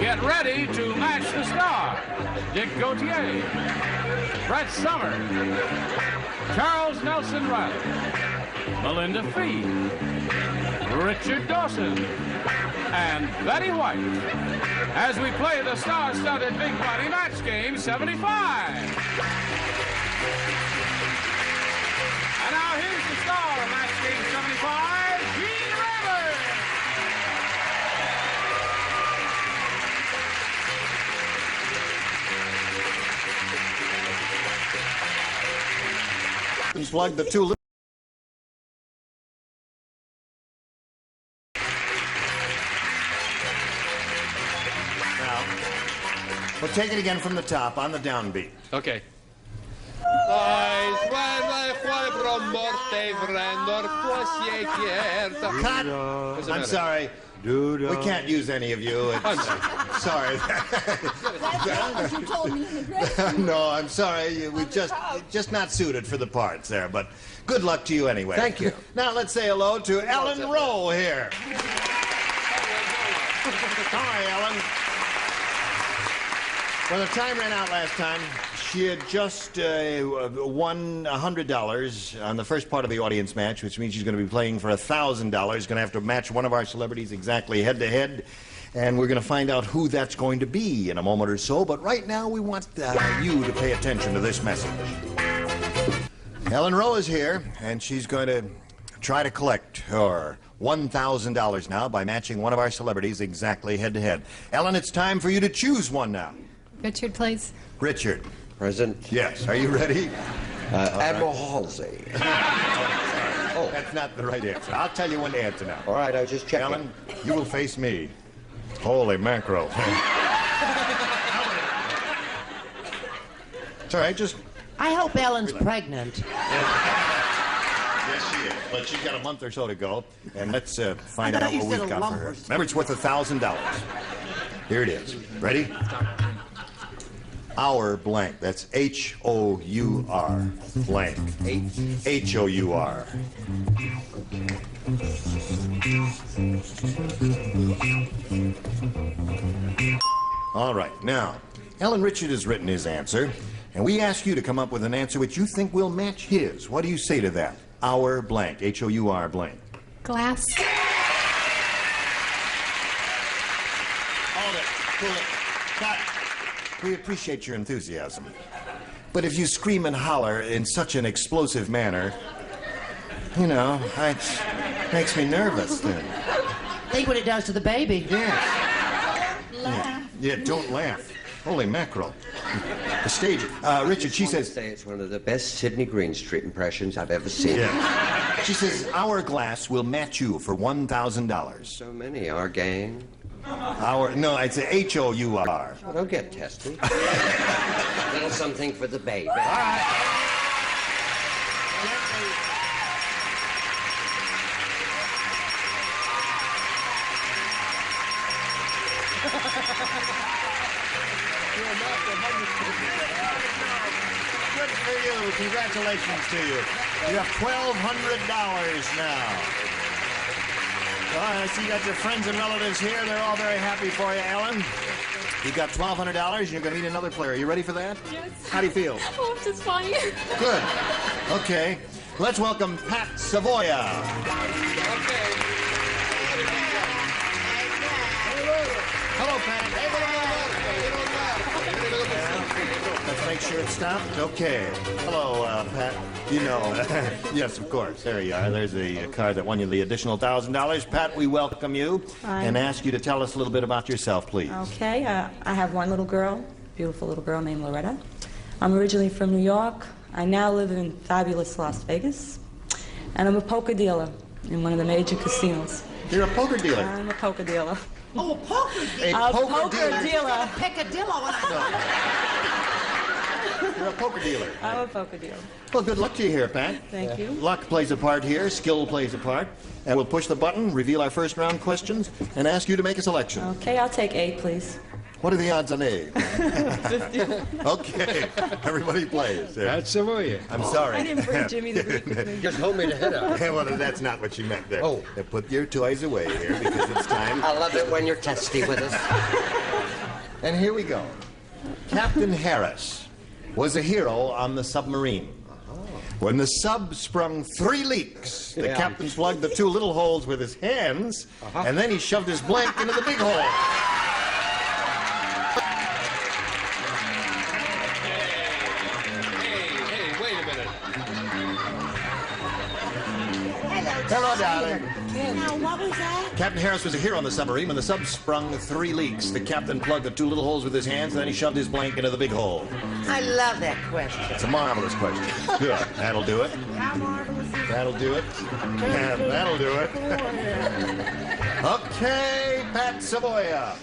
Get ready to match the star. Dick Gautier, Brett Summer, Charles Nelson Reilly, Melinda Fee, Richard Dawson, and Betty White as we play the star-studded Big Body Match Game 75. And now here's the star of Match Game 75, Gene Rivers. Plug the two. Now, we'll take it again from the top on the downbeat. Okay. Cut! I'm sorry. We can't use any of you. Sorry. You told me in the great. No, I'm sorry. We just not suited for the parts there, but good luck to you anyway. Thank you. Now let's say hello to Ellen Rowe here. Hi, Ellen. Well, the time ran out last time. She had just won $100 on the first part of the audience match, which means she's going to be playing for $1,000. Going to have to match one of our celebrities exactly head-to-head. And we're going to find out who that's going to be in a moment or so. But right now, we want you to pay attention to this message. Ellen Rowe is here, and she's going to try to collect her $1,000 now by matching one of our celebrities exactly head-to-head. Ellen, it's time for you to choose one now. Richard, please. Richard. Present. Yes. Are you ready? Admiral Halsey. Oh, that's not the right answer. I'll tell you when to answer now. All right, I was just checking. Ellen, you will face me. Holy mackerel. It's all right, just... I hope Ellen's pregnant. Yes, she is. But she's got a month or so to go. And let's find out what we've got for her. Remember, it's worth $1,000. Here it is. Ready? Our blank. That's H-O-U-R. Blank. H-O-U-R. All right. Now, Ellen Richard has written his answer, and we ask you to come up with an answer which you think will match his. What do you say to that? Our blank. H-O-U-R blank. Glass. Hold it. Cool it. Cut. We appreciate your enthusiasm. But if you scream and holler in such an explosive manner, you know, it makes me nervous then. Think what it does to the baby. Yes. Yeah, don't laugh. Holy mackerel. The stage. Richard, she says... I say it's one of the best Sidney Greenstreet impressions I've ever seen. Yeah. She says, our glass will match you for $1,000. So many, our gang. No, it's H-O-U-R. Oh, don't get testy. Little something for the baby. All right. Good for you. Congratulations to you. You have $1,200 now. Well, I see you got your friends and relatives here. They're all very happy for you, Ellen. You got $1,200, and you're going to meet another player. You ready for that? Yes. How do you feel? Oh, I'm just fine. Good. Okay. Let's welcome Pat Savoya. Okay. Hello, Pat. Let's make sure it's stopped. Okay. Hello, Pat. You know, yes, of course. There you are. There's the card that won you the additional $1,000. Pat, we welcome you and ask you to tell us a little bit about yourself, please. Okay. I have one little girl, beautiful little girl named Loretta. I'm originally from New York. I now live in fabulous Las Vegas. And I'm a poker dealer in one of the major casinos. You're a poker dealer? I'm a poker dealer. Oh, a poker dealer. A poker dealer. Peccadillo. You're a poker dealer. I'm a poker dealer. Well, good luck to you here, Pat. Thank you. Luck plays a part here. Skill plays a part. And we'll push the button, reveal our first round questions, and ask you to make a selection. Okay, I'll take 8, please. What are the odds on A? Okay, everybody plays. Pat Savoya. I'm sorry. I didn't bring Jimmy the Greek with me. Just hold me to head up. Well, that's not what you meant there. Oh. Put your toys away here because it's time. I love it when you're testy with us. And here we go. Captain Harris was a hero on the submarine. When the sub sprung 3 leaks, the captain plugged the 2 little holes with his hands, and then he shoved his blank into the big hole. Hey, wait a minute. Hello, darling. Now, what was that? Captain Harris was a hero on the submarine when the sub sprung 3 leaks. The captain plugged the 2 little holes with his hands, and then he shoved his blank into the big hole. I love that question. It's a marvelous question. Good. That'll do it. How marvelous is That'll do it. Yeah, that'll do it. Okay, Pat Savoya.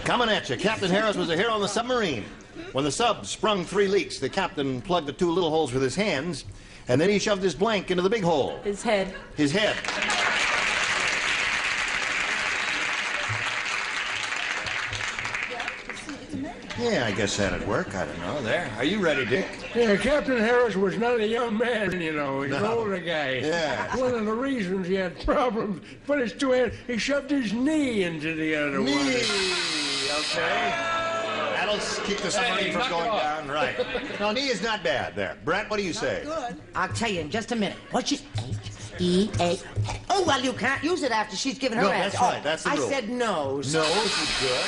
Coming at you. Captain Harris was a hero on the submarine. When the sub sprung 3 leaks, the captain plugged the 2 little holes with his hands, and then he shoved his blank into the big hole. His head. His head. Yeah, I guess that'd work. I don't know. There. Are you ready, Dick? Yeah, Captain Harris was not a young man, you know. He's an older guy. Yeah. One of the reasons he had problems, put his 2 hands, he shoved his knee into the other Knee. one. Okay. That'll keep the submarine from going down. Right. No, knee is not bad. There. Brett, what do you say? good. I'll tell you in just a minute. What's your H-E-A? Oh, well, you can't use it after she's given her No, answer. that's right. That's the rule. I said nose. Nose is good.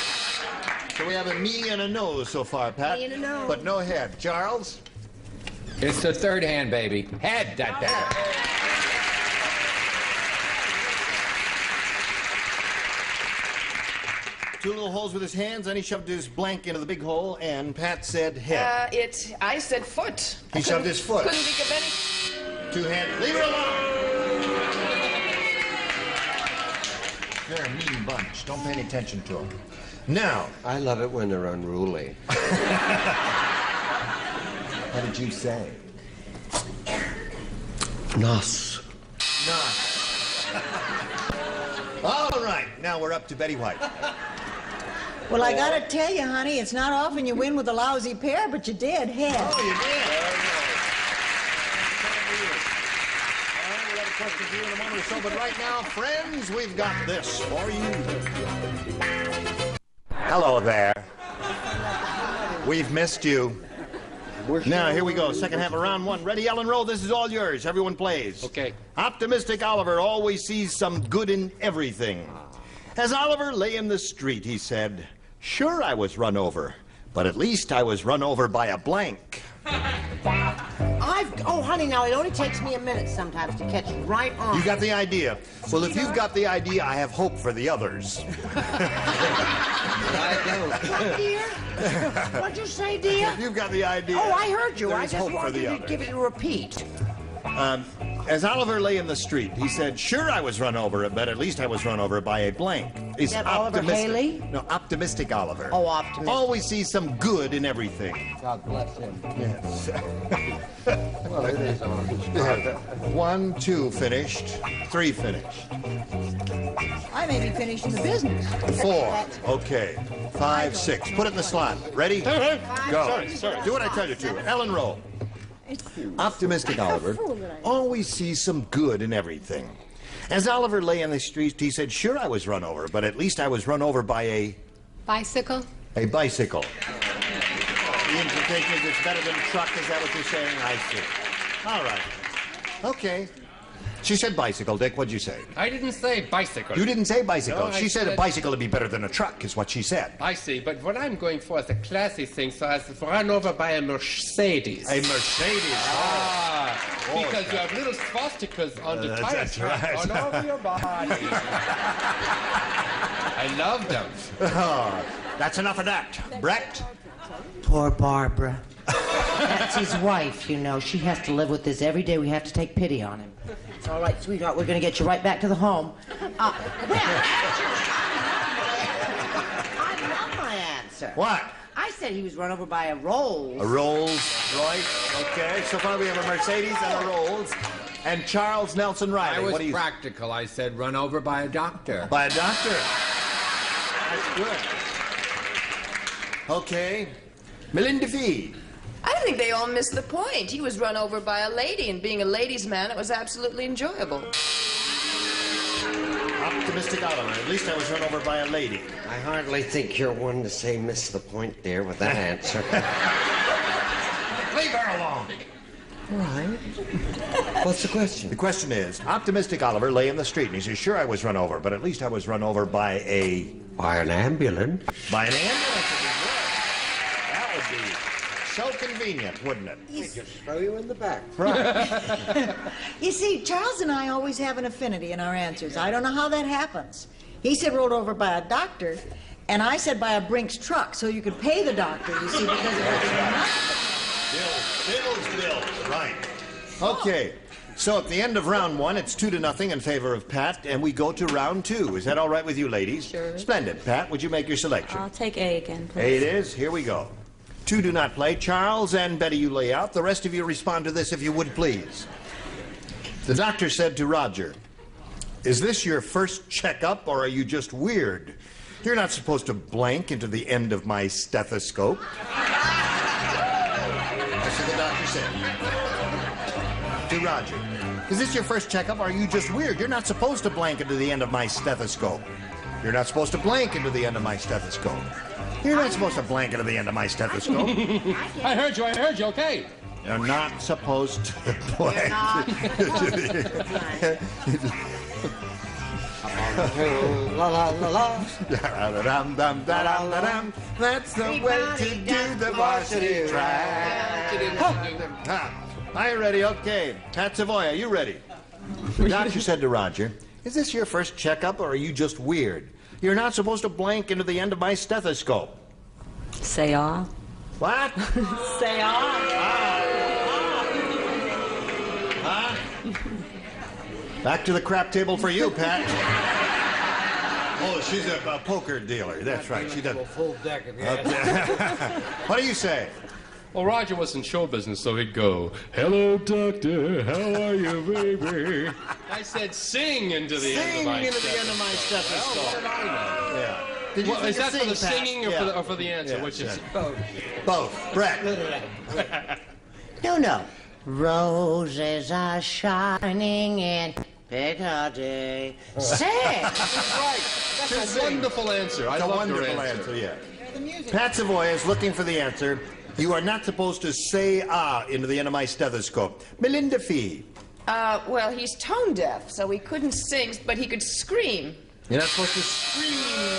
So we have a knee and a nose so far, Pat. Knee and a nose. But no head. Charles? It's the third hand, baby. Head, that. Two little holes with his hands, then he shoved his blank into the big hole, and Pat said head. I said foot. He shoved his foot. Couldn't think of any. 2 hands. Leave it alone! They're a mean bunch. Don't pay any attention to them. Now, I love it when they're unruly. what did you say? Nos. All right, now we're up to Betty White. Well, I gotta tell you, honey, it's not often you win with a lousy pair, but you did. Head. Oh, you did. All right, we'll have a question for you in a moment or so, but right now, friends, we've got this for you. Hello there. We've missed you. Now, here we go. Second half of round 1. Ready, Ellen Roll? This is all yours. Everyone plays. Okay. Optimistic Oliver always sees some good in everything. As Oliver lay in the street, he said, "Sure, I was run over, but at least I was run over by a blank." Oh, honey, now it only takes me a minute sometimes to catch right on. You got the idea. Well, if you've got the idea, I have hope for the others. I don't. What, dear? What'd you say, dear? If you've got the idea. Oh, I heard you. I there's just hope for wanted the you to others. give it a repeat. As Oliver lay in the street, he said, "Sure, I was run over, but at least I was run over by a blank." Is that Oliver Haley? No, optimistic Oliver. Oh, optimistic. Always sees some good in everything. God bless him. Yes. Well, it is on. 1, 2 finished. 3 finished. I may be finishing the business. 4. Okay. 5, 6. Put it in the slot. Ready? Go. Sorry. Do what I tell you to. Ellen Roll. Optimistic Oliver always sees some good in everything. As Oliver lay in the street, he said, "Sure, I was run over, but at least I was run over by a Bicycle. bicycle." The implication is it's better than a truck. Is that what you're saying? I see. All right. Okay. She said bicycle, Dick. What'd you say? I didn't say bicycle. You didn't say bicycle. No, She I said a said- bicycle would be better than a truck, is what she said. I see, but what I'm going for is a classy thing, so I was run over by a Mercedes. A Mercedes. Because you have little swastikas on the tire that's strap right. all over your body. I love them. Oh, that's enough of that. Brett? Poor Barbara. That's his wife, you know. She has to live with this every day. We have to take pity on him. It's all right, sweetheart. We're going to get you right back to the home. I love my answer. What? I said he was run over by a Rolls. A Rolls Royce. Okay, so far we have a Mercedes and a Rolls. And Charles Nelson Reilly. I was what do you practical. I said run over by a doctor. By a doctor. That's good. Okay. Melinda Fee. I think they all missed the point. He was run over by a lady, and being a ladies' man, it was absolutely enjoyable. Optimistic Oliver. At least I was run over by a lady. I hardly think you're one to say miss the point there with that answer. Leave her alone. All right. What's the question? The question is, Optimistic Oliver lay in the street, and he says, sure, I was run over, but at least I was run over by a... By an ambulance. By an ambulance would be good. That would be so convenient, wouldn't it? We just throw you in the back. Right. You see, Charles and I always have an affinity in our answers. I don't know how that happens. He said rolled over by a doctor, and I said by a Brinks truck, so you could pay the doctor, you see, because it was Bills. Right. Okay. So at the end of round 1, it's 2-0 in favor of Pat, and we go to round 2. Is that all right with you, ladies? Sure. Splendid. Pat, would you make your selection? I'll take A again, please. A it is. Here we go. 2 do not play. Charles and Betty, you lay out. The rest of you respond to this if you would, please. The doctor said to Roger, is this your first checkup, or are you just weird? You're not supposed to blank into the end of my stethoscope. That's what the doctor said. To Roger, is this your first checkup, or are you just weird? You're not supposed to blank into the end of my stethoscope. You're not supposed to blank into the end of my stethoscope. You're not supposed to blank into the end of my stethoscope. I heard you, okay. You're not supposed to blank. La la la la. That's the way to do the varsity track. Are you ready? Okay. Pat Savoy, are you ready? The doctor said to Roger, is this your first checkup, or are you just weird? You're not supposed to blank into the end of my stethoscope. Say ah. What? Say ah. Huh? Back to the crap table for you, Pat. Oh, she's a poker dealer. That's right. She does. A full deck of gas. What do you say? Well, Roger was in show business, so he'd go, hello, doctor, how are you, baby? I said sing into the end of my stethoscope. Yeah. Did you Is that for the Pat? singing or for the answer? Yeah, Which is both. Both. Brett. No. Roses are shining in Piccadilly. Say it. That's a wonderful answer. I love your answer. Yeah. Pat Savoy is looking for the answer. You are not supposed to say ah into the end of my stethoscope. Melinda Fee. Well, he's tone deaf, so he couldn't sing, but he could scream. You're not supposed to scream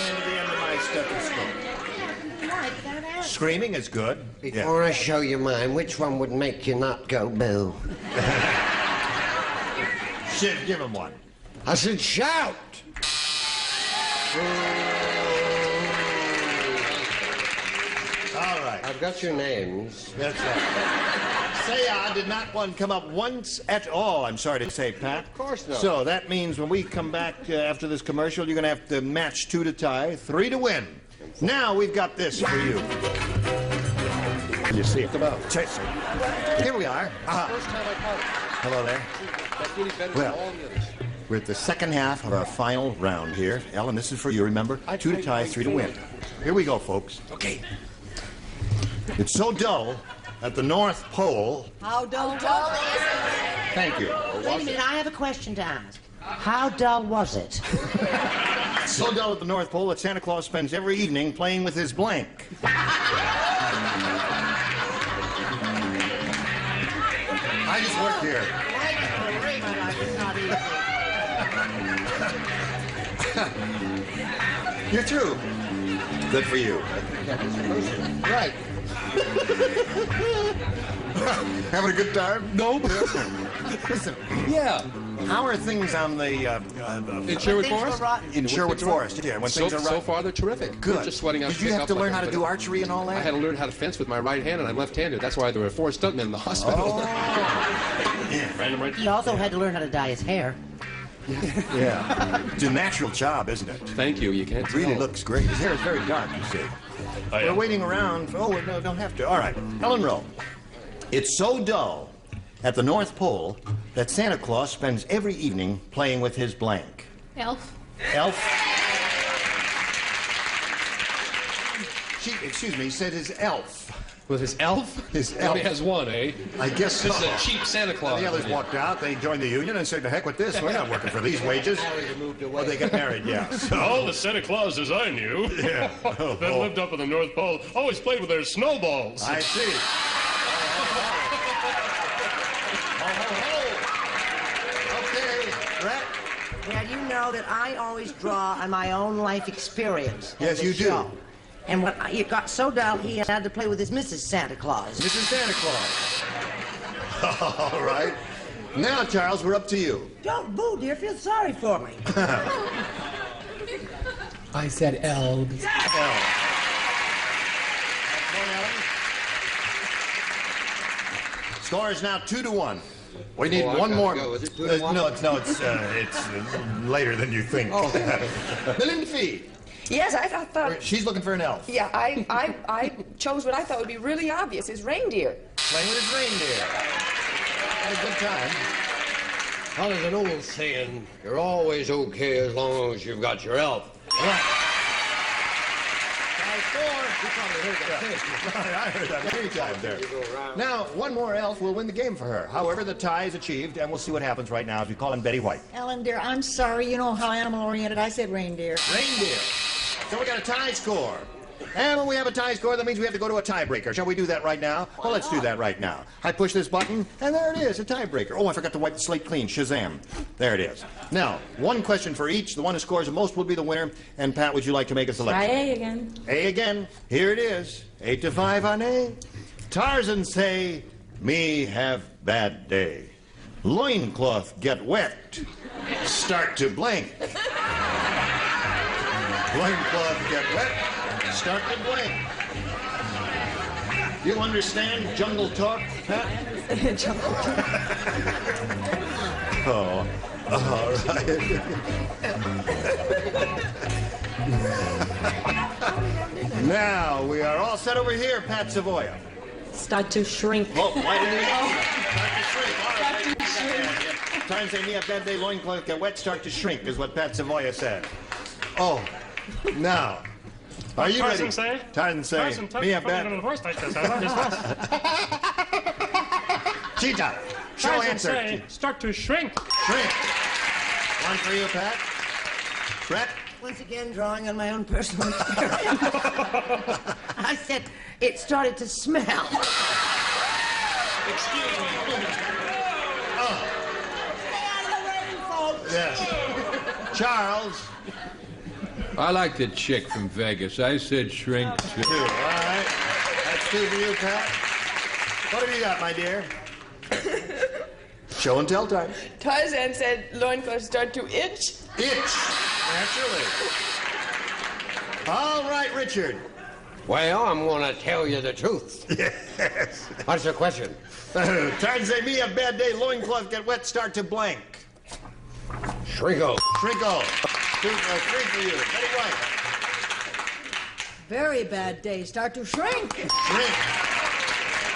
into the end of my stethoscope. Screaming is good. Before I show you mine, which one would make you not go boo? Shit, give him one. I said shout. All right. I've got your names. That's right. Say ah did not one come up once at all, I'm sorry to say, Pat. Of course not. So that means when we come back after this commercial, you're going to have to match 2 to tie, 3 to win. Now we've got this for you. You see it? Here we are. First time I caught it. Hello there. That's really better Well, than all the others. we're at the second half of our final round here. Ellen, this is for you, remember? 2 to tie, 3 to win. Here we go, folks. Okay. It's so dull at the North Pole. How dull? Thank you. Wait a minute, I have a question to ask. How dull was it? So dull at the North Pole that Santa Claus spends every evening playing with his blank. I just work here. You're through. Good for you. Right. Having a good time? No. Listen, Yeah. how are things on the In Sherwood Forest? in Sherwood Forest? Yeah, when things are So far, they're terrific. Good. We're just sweating out. Did you have to learn how to do archery and all that? I had to learn how to fence with my right hand, and I'm left-handed. That's why there were 4 stuntmen in the hospital. Random right. He also had to learn how to dye his hair. Yeah. It's a natural job, isn't it? Thank you. You can't It really tell. looks great. His hair is very dark, you see. We're waiting around. Oh, no, don't have to. All right. Ellen Rowe. It's so dull at the North Pole that Santa Claus spends every evening playing with his blank. Elf. Elf? Excuse me, said his elf. With his elf? His He elf. only has one, eh? I guess This so. is a cheap Santa Claus. The others Yeah. walked out. They joined the union and said, "The heck with this. We're not working for these wages." Well, they got married, yeah. So, All the Santa Clauses I knew Yeah. that lived up in the North Pole always played with their snowballs. I see. Okay, Brett. Now, you know that I always draw on my own life experience. Yes, in the you do. show. And when it got so dull, he had to play with his Mrs. Santa Claus. Mrs. Santa Claus. All right. Now, Charles, we're up to you. Don't boo, dear. Feel sorry for me. I said elves. Score is now 2-1. We need Oh, I one gotta more. go. Is it 2-1? No, it's later than you think. Oh. Melinda Fee. Yes, I thought. She's looking for an elf. Yeah, I chose what I thought would be really obvious: his reindeer. Playing with his reindeer. Had a good time. Well, there's an old saying, you're always okay as long as you've got your elf. Right. I heard that many times there. Now, one more elf will win the game for her. However, the tie is achieved, and we'll see what happens right now if you call him Betty White. Ellen, dear, I'm sorry. You know how animal-oriented. I said reindeer. Reindeer. So we got a tie score. And when we have a tie score, that means we have to go to a tiebreaker. Shall we do that right now? Well, let's do that right now. I push this button, and there it is, a tiebreaker. Oh, I forgot to wipe the slate clean. Shazam. There it is. Now, one question for each. The one who scores the most will be the winner. And, Pat, would you like to make a selection? Try A again. A again. Here it is. 8-5 on A. Tarzan say, me have bad day. Loincloth get wet. Start to blink. Loincloth get wet. Start to blink. You understand jungle talk, Pat? Jungle talk. Oh, all right. Now, we are all set over here, Pat Savoya. Start to shrink. Oh, why did we start to shrink? All right. Time say me have bad day, loincloth get wet, start to shrink, is what Pat Savoya said. Oh, now, are you ready? Tarzan say, me have bad... Cheetah, show answer. Start to shrink. Shrink. One for you, Pat. Brett? Once again, drawing on my own personal experience. I said it started to smell. Excuse me. Yes. Charles? I like the chick from Vegas. I said shrink too. Two. All right. That's two for you, Pat. What have you got, my dear? Show and tell time. Tarzan said loincloths start to itch. Itch. Naturally. All right, Richard. Well, I'm going to tell you the truth. Yes. What's the question? Tarzan say me a bad day, loincloth get wet, start to blank. Shrinko. Shrinko. Three for you. Betty White. Very bad day. Start to shrink. Shrink.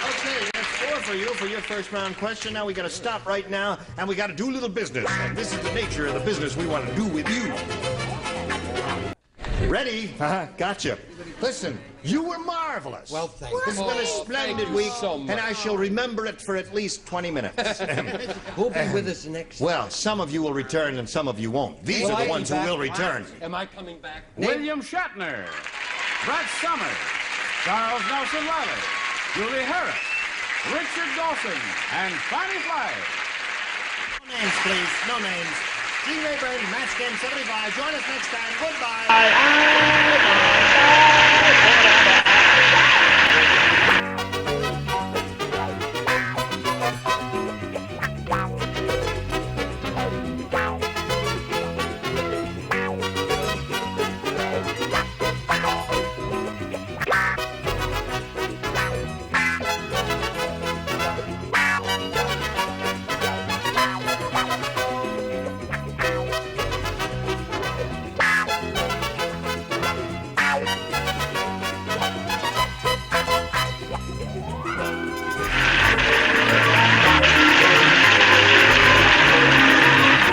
Okay, that's four for you for your first round question. Now we got to stop right now, and we got to do a little business. And this is the nature of the business we want to do with you. Ready? Gotcha. Listen, you were marvelous. Well, thank you. This has been a splendid week, so much. and I shall remember it for at least 20 minutes. Who'll be with us next? Well, some of you will return, and some of you won't. These are the ones who will return. Am I coming back? William Shatner, Brett Summers, Charles Nelson Reilly, Julie Harris, Richard Dawson, and Fanny Fly. No names, please. No names. Gene Rayburn, Match Game 75. Join us next time. Goodbye.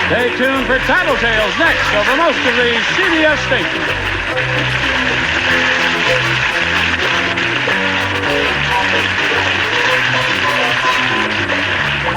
Stay tuned for Tattletales next over most of the CBS stations. Reilly.